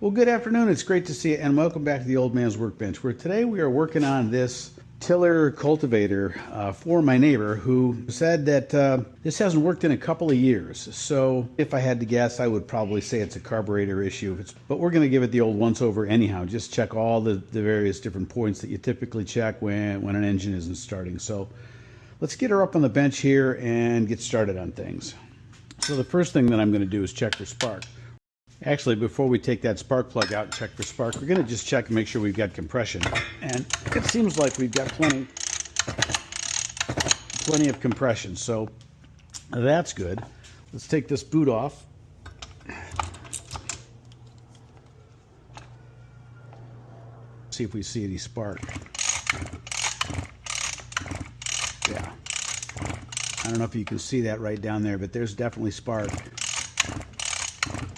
Well, good afternoon. It's great to see you, and welcome back to the Old Man's Workbench, where today we are working on this tiller cultivator for my neighbor who said that this hasn't worked in a couple of years. So if I had to guess, I would probably say it's a carburetor issue. But we're going to give it the old once over anyhow. Just check all the various different points that you typically check when an engine isn't starting. So let's get her up on the bench here and get started on things. So the first thing that I'm going to do is check for spark. Actually, before we take that spark plug out and check for spark, we're going to just check and make sure we've got compression. And it seems like we've got plenty of compression, so that's good. Let's take this boot off. See if we see any spark. Yeah. I don't know if you can see that right down there, but there's definitely spark.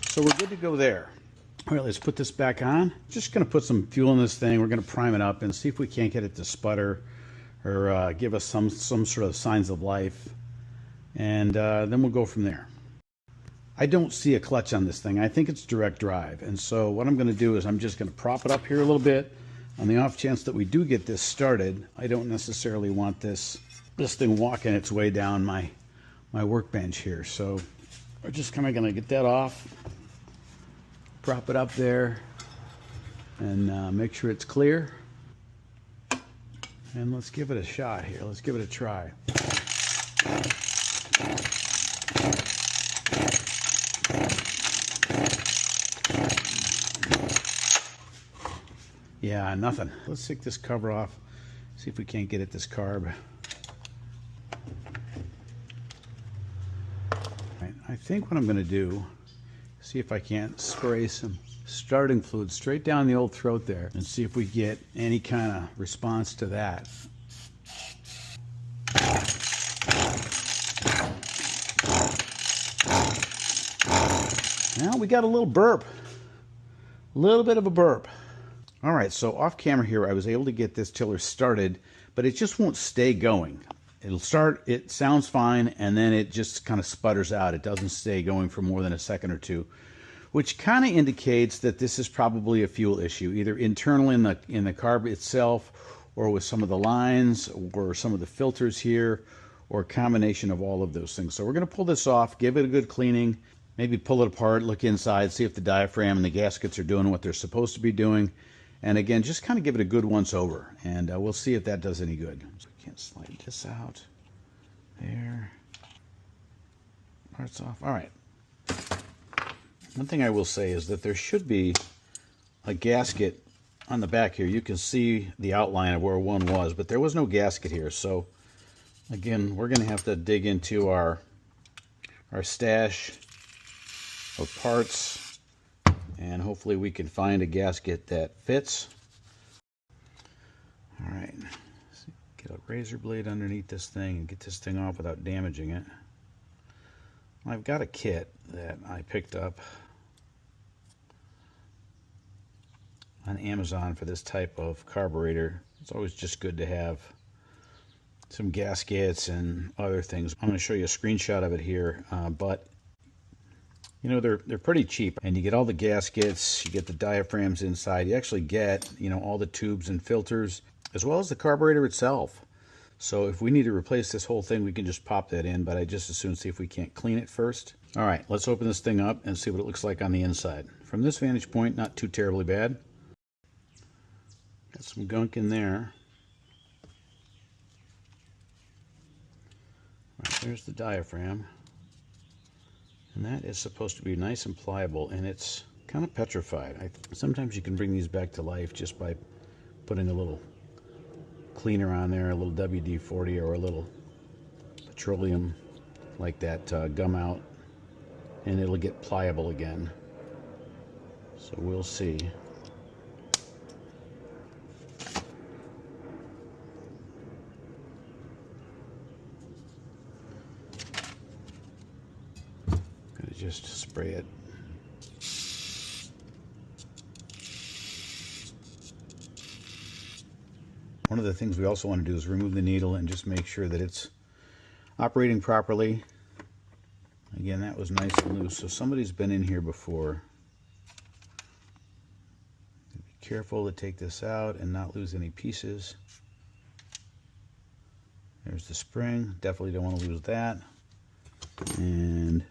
So we're good to go there. All right, let's put this back on. Just going to put some fuel in this thing. We're going to prime it up and see if we can't get it to sputter or give us some sort of signs of life. And then we'll go from there. I don't see a clutch on this thing. I think it's direct drive. And so what I'm going to do is I'm just going to prop it up here a little bit. On the off chance that we do get this started, I don't necessarily want this thing walking its way down my workbench here. So we're just kind of going to get that off. Prop it up there and make sure it's clear. And let's give it a shot here. Let's give it a try. Yeah, nothing. Let's take this cover off. See if we can't get at this carb. Right, I think what I'm going to do, see if I can't spray some starting fluid straight down the old throat there and see if we get any kind of response to that. Now we got a little burp, a little bit of a burp. All right, so off camera here, I was able to get this tiller started, but it just won't stay going. It'll start, it sounds fine, and then it just kind of sputters out. It doesn't stay going for more than a second or two, which kind of indicates that this is probably a fuel issue, either internal in the carb itself, or with some of the lines, or some of the filters here, or a combination of all of those things. So we're going to pull this off, give it a good cleaning, maybe pull it apart, look inside, see if the diaphragm and the gaskets are doing what they're supposed to be doing. And again, just kind of give it a good once over, and we'll see if that does any good. So I can't slide this out. There. Parts off. All right. One thing I will say is that there should be a gasket on the back here. You can see the outline of where one was, but there was no gasket here. So again, we're going to have to dig into our stash of parts, and hopefully we can find a gasket that fits. All right, get a razor blade underneath this thing and get this thing off without damaging it. I've got a kit that I picked up on Amazon for this type of carburetor. It's always just good to have some gaskets and other things. I'm going to show you a screenshot of it here, but you know, they're pretty cheap, and you get all the gaskets, you get the diaphragms inside, you actually get, you know, all the tubes and filters, as well as the carburetor itself. So if we need to replace this whole thing, we can just pop that in, but I just as soon see if we can't clean it first. All right, let's open this thing up and see what it looks like on the inside. From this vantage point, not too terribly bad. Got some gunk in there. All right, there's the diaphragm. And that is supposed to be nice and pliable, and it's kind of petrified. Sometimes you can bring these back to life just by putting a little cleaner on there, a little WD-40 or a little petroleum like that, gum out, and it'll get pliable again. So we'll see. Just spray it. One of the things we also want to do is remove the needle and just make sure that it's operating properly. Again, that was nice and loose, so somebody's been in here before careful to take this out and not lose any pieces. There's the spring. Definitely don't want to lose that. And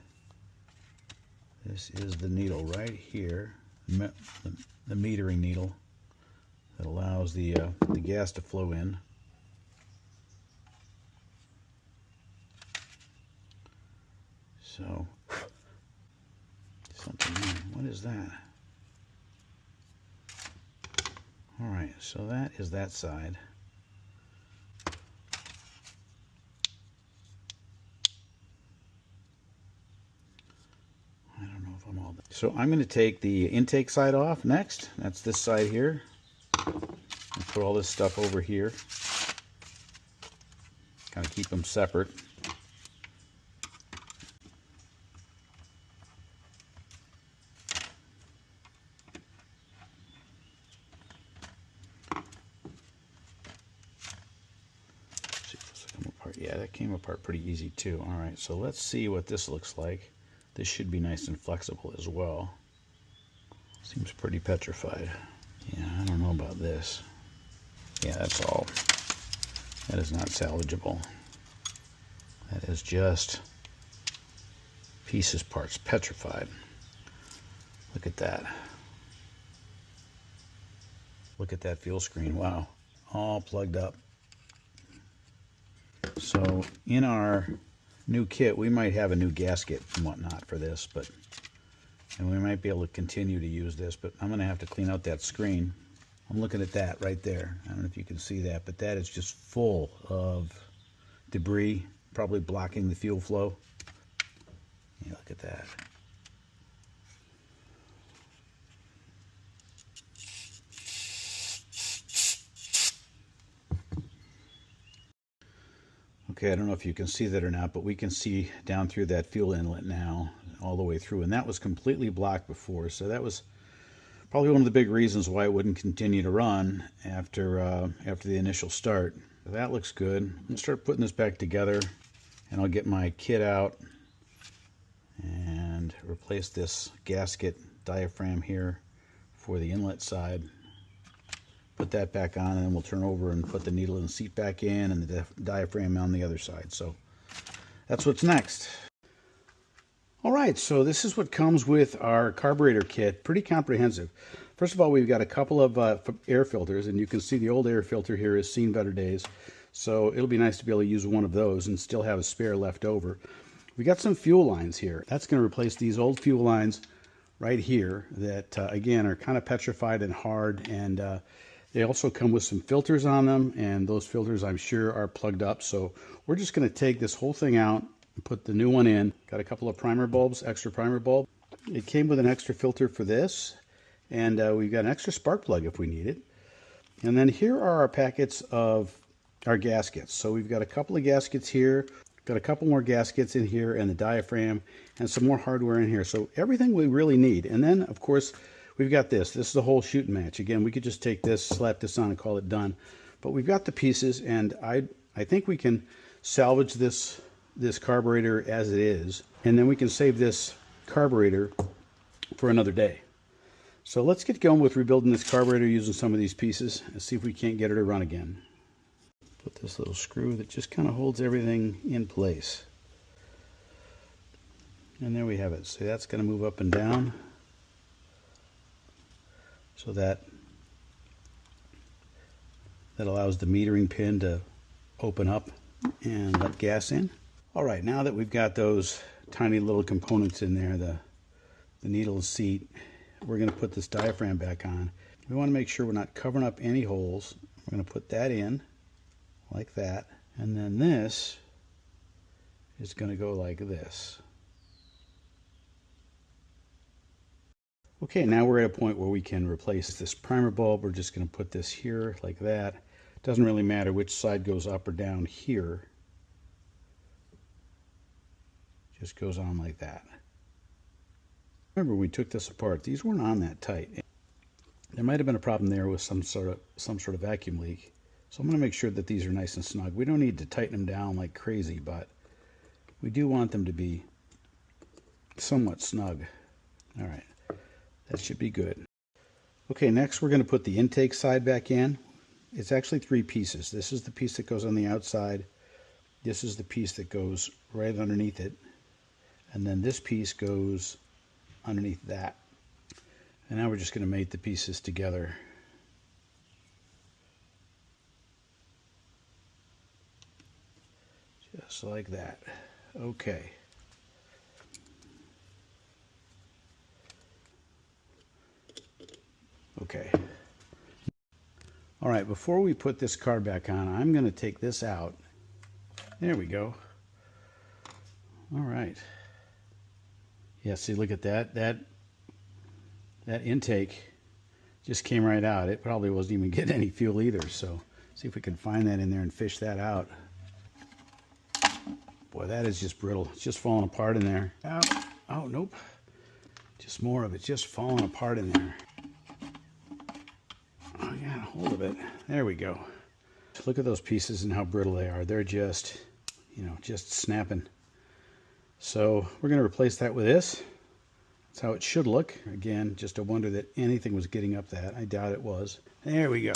this is the needle right here, the metering needle that allows the gas to flow in. So, something there. What is that? All right, so that is that side. I don't know if I'm all done. So I'm going to take the intake side off next. That's this side here. And put all this stuff over here. Kind of keep them separate. Yeah, that came apart pretty easy too. All right, so let's see what this looks like. This should be nice and flexible as well. Seems pretty petrified. Yeah, I don't know about this. Yeah, that's all. That is not salvageable. That is just pieces, parts, petrified. Look at that. Look at that fuel screen. Wow, all plugged up. So in our new kit, we might have a new gasket and whatnot for this, and we might be able to continue to use this, but I'm going to have to clean out that screen. I'm looking at that right there. I don't know if you can see that, but that is just full of debris, probably blocking the fuel flow. Yeah, look at that. Okay, I don't know if you can see that or not, but we can see down through that fuel inlet now, all the way through. And that was completely blocked before, so that was probably one of the big reasons why it wouldn't continue to run after the initial start. That looks good. I'm going to start putting this back together, and I'll get my kit out and replace this gasket diaphragm here for the inlet side. Put that back on, and then we'll turn over and put the needle in the seat back in and the diaphragm on the other side. So that's what's next. All right, so this is what comes with our carburetor kit. Pretty comprehensive. First of all, we've got a couple of air filters, and you can see the old air filter here has seen better days. So it'll be nice to be able to use one of those and still have a spare left over. We got some fuel lines here. That's going to replace these old fuel lines right here that, again, are kind of petrified and hard, and they also come with some filters on them, and those filters, I'm sure, are plugged up. So we're just going to take this whole thing out and put the new one in. Got a couple of primer bulbs, extra primer bulb. It came with an extra filter for this, and we've got an extra spark plug if we need it. And then here are our packets of our gaskets. So we've got a couple of gaskets here, got a couple more gaskets in here, and the diaphragm, and some more hardware in here. So everything we really need. And then, of course, we've got this. This is the whole shooting match. Again, we could just take this, slap this on, and call it done. But we've got the pieces, and I think we can salvage this carburetor as it is, and then we can save this carburetor for another day. So let's get going with rebuilding this carburetor using some of these pieces and see if we can't get her to run again. Put this little screw that just kind of holds everything in place. And there we have it. So that's going to move up and down, so that allows the metering pin to open up and let gas in. All right, now that we've got those tiny little components in there, the needle and seat, we're going to put this diaphragm back on. We want to make sure we're not covering up any holes. We're going to put that in like that, and then this is going to go like this. Okay, now we're at a point where we can replace this primer bulb. We're just going to put this here like that. It doesn't really matter which side goes up or down here. Just goes on like that. Remember, when we took this apart, these weren't on that tight. There might have been a problem there with some sort of vacuum leak. So I'm going to make sure that these are nice and snug. We don't need to tighten them down like crazy, but we do want them to be somewhat snug. All right, that should be good. Okay, next we're going to put the intake side back in. It's actually 3 pieces. This is the piece that goes on the outside. This is the piece that goes right underneath it. And then this piece goes underneath that. And now we're just going to mate the pieces together. Just like that. Okay. Okay. All right, before we put this card back on, I'm going to take this out. There we go. All right. Yeah, see, look at that. That intake just came right out. It probably wasn't even getting any fuel either. So see if we can find that in there and fish that out. Boy, that is just brittle. It's just falling apart in there. Oh, nope. Just more of it just falling apart in there. Oh, yeah, hold of it. There we go. Look at those pieces and how brittle they are. They're just, you know, just snapping. So we're going to replace that with this. That's how it should look. Again, just a wonder that anything was getting up that. I doubt it was. There we go.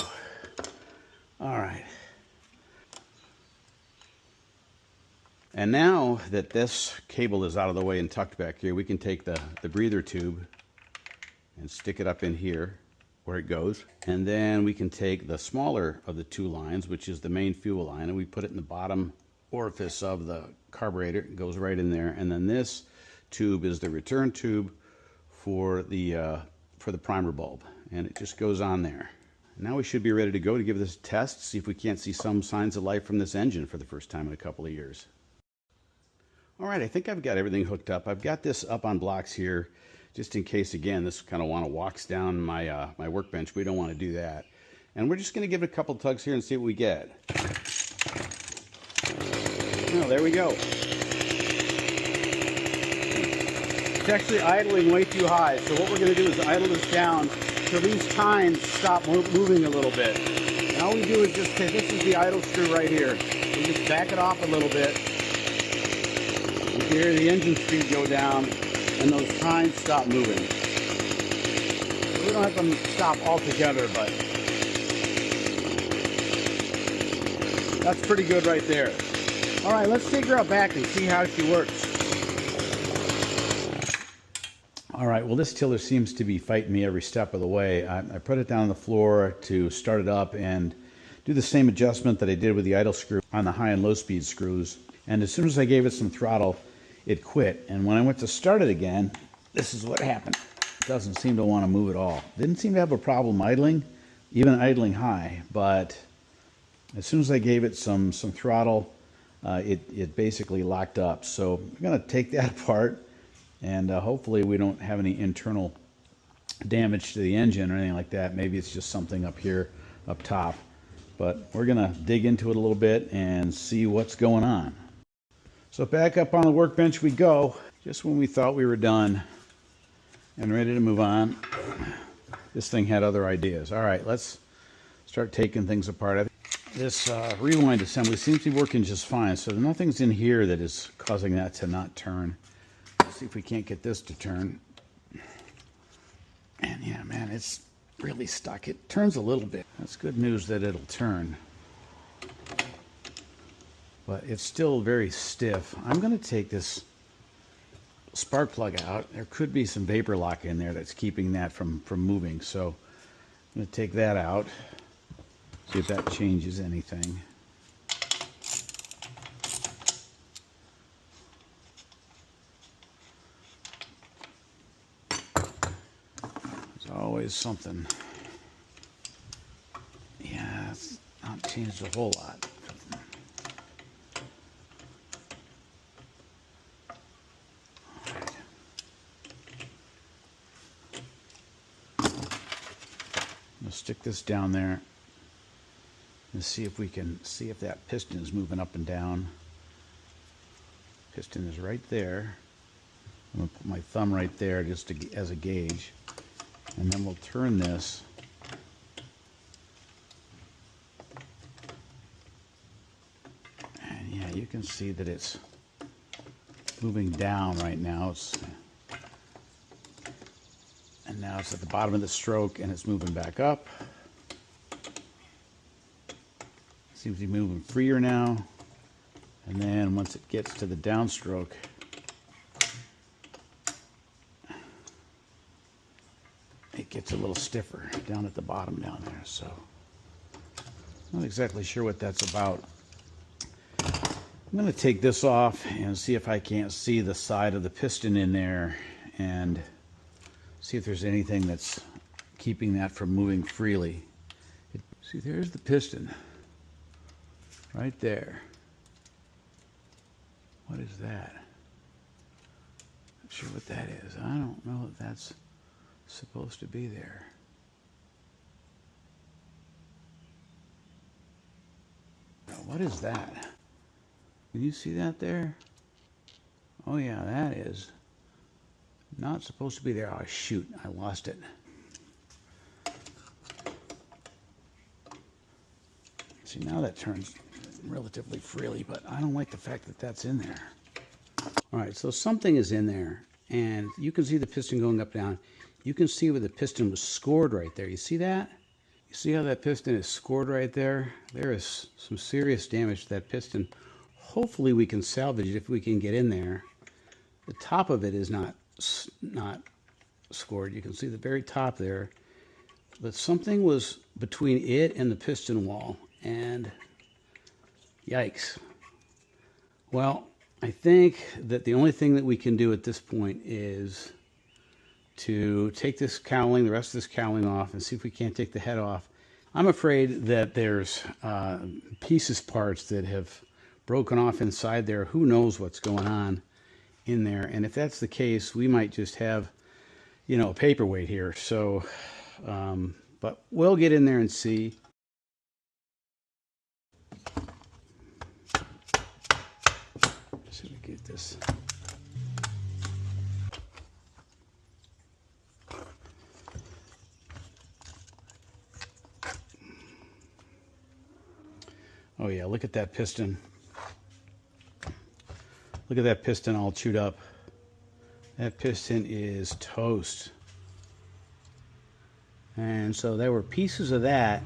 All right. And now that this cable is out of the way and tucked back here, we can take the breather tube and stick it up in here where it goes. And then we can take the smaller of the 2 lines, which is the main fuel line, and we put it in the bottom orifice of the carburetor. It goes right in there. And then this tube is the return tube for the primer bulb. And it just goes on there. Now we should be ready to go to give this a test, see if we can't see some signs of life from this engine for the first time in a couple of years. All right, I think I've got everything hooked up. I've got this up on blocks here, just in case, again, this kind of walks down my, my workbench. We don't want to do that. And we're just going to give it a couple tugs here and see what we get. Oh, there we go. It's actually idling way too high. So what we're going to do is idle this down so these tines stop moving a little bit. And all we do is just take, this is the idle screw right here. We just back it off a little bit. You can hear the engine speed go down and those tines stop moving. We don't have them stop altogether, but that's pretty good right there. All right, let's take her out back and see how she works. All right, well, this tiller seems to be fighting me every step of the way. I put it down on the floor to start it up and do the same adjustment that I did with the idle screw on the high and low speed screws. And as soon as I gave it some throttle, it quit. And when I went to start it again, this is what happened. It doesn't seem to want to move at all. Didn't seem to have a problem idling, even idling high. But as soon as I gave it some throttle, it basically locked up. So I'm going to take that apart, and hopefully we don't have any internal damage to the engine or anything like that. Maybe it's just something up here, up top. But we're going to dig into it a little bit and see what's going on. So back up on the workbench we go. Just when we thought we were done and ready to move on, this thing had other ideas. All right, let's start taking things apart. This rewind assembly seems to be working just fine, so nothing's in here that is causing that to not turn. Let's see if we can't get this to turn. And yeah, man, it's really stuck. It turns a little bit. That's good news that it'll turn. But it's still very stiff. I'm going to take this spark plug out. There could be some vapor lock in there that's keeping that from moving. So I'm going to take that out, see if that changes anything. There's always something. Yeah, it's not changed a whole lot. Stick this down there and see if we can see if that piston is moving up and down. Piston is right there. I'm going to put my thumb right there just as a gauge, and then we'll turn this. And yeah, you can see that it's moving down right now. And now it's at the bottom of the stroke and it's moving back up. Seems to be moving freer now. And then once it gets to the downstroke, it gets a little stiffer down at the bottom down there. So not exactly sure what that's about. I'm going to take this off and see if I can't see the side of the piston in there and see if there's anything that's keeping that from moving freely. See, there's the piston right there. What is that? Not sure what that is. I don't know if that's supposed to be there. Now, what is that? Can you see that there? Oh yeah, that is not supposed to be there. Oh shoot, I lost it. See, now that turns relatively freely, but I don't like the fact that that's in there. All right, so something is in there, and you can see the piston going up, down. You can see where the piston was scored right there. You see that? You see how that piston is scored right there? There is some serious damage to that piston. Hopefully we can salvage it if we can get in there. The top of it is not scored. You can see the very top there. But something was between it and the piston wall, and yikes. Well, I think that the only thing that we can do at this point is to take this cowling, the rest of this cowling off, and see if we can't take the head off. I'm afraid that there's parts that have broken off inside there. Who knows what's going on in there? And if that's the case, we might just have, you know, a paperweight here. So, but we'll get in there and see. So we get this. Oh yeah, look at that piston. Look at that piston all chewed up. That piston is toast. And so there were pieces of that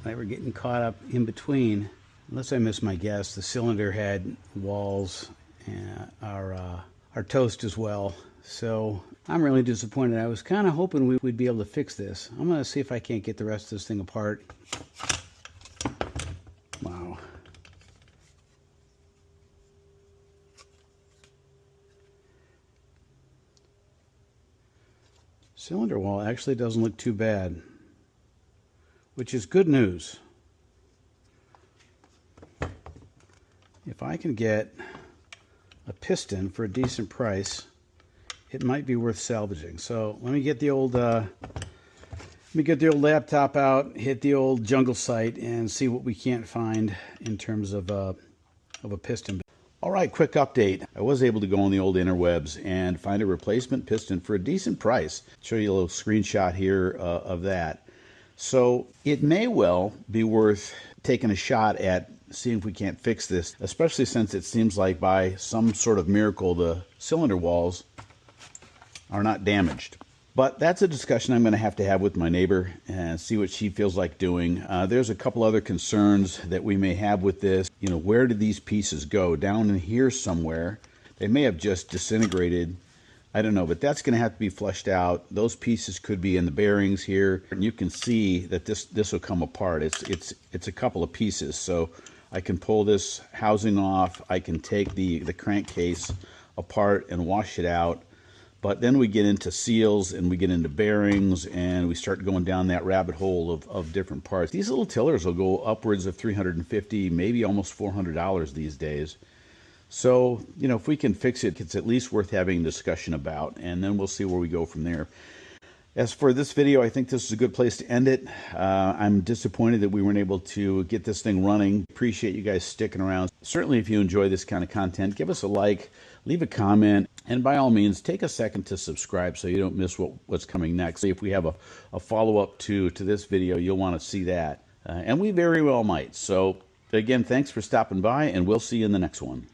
were getting caught up in between. Unless I missed my guess, the cylinder head walls are toast as well. So I'm really disappointed. I was kind of hoping we'd be able to fix this. I'm going to see if I can't get the rest of this thing apart. Wow. Cylinder wall actually doesn't look too bad, which is good news. If I can get a piston for a decent price, it might be worth salvaging. So let me get the old laptop out, hit the old jungle site, and see what we can't find in terms of a piston. All right, quick update. I was able to go on the old interwebs and find a replacement piston for a decent price. Show you a little screenshot here of that. So it may well be worth taking a shot at seeing if we can't fix this, especially since it seems like by some sort of miracle the cylinder walls are not damaged. But that's a discussion I'm going to have with my neighbor and see what she feels like doing. There's a couple other concerns that we may have with this. You know, where did these pieces go? Down in here somewhere. They may have just disintegrated. I don't know, but that's going to have to be fleshed out. Those pieces could be in the bearings here. And you can see that this will come apart. It's a couple of pieces. So I can pull this housing off. I can take the crankcase apart and wash it out. But then we get into seals and we get into bearings and we start going down that rabbit hole of different parts. These little tillers will go upwards of $350, maybe almost $400 these days. So, you know, if we can fix it, it's at least worth having a discussion about, and then we'll see where we go from there. As for this video, I think this is a good place to end it. I'm disappointed that we weren't able to get this thing running. Appreciate you guys sticking around. Certainly, if you enjoy this kind of content, give us a like, leave a comment, and by all means, take a second to subscribe so you don't miss what's coming next. If we have a follow-up to this video, you'll want to see that. And we very well might. So, again, thanks for stopping by, and we'll see you in the next one.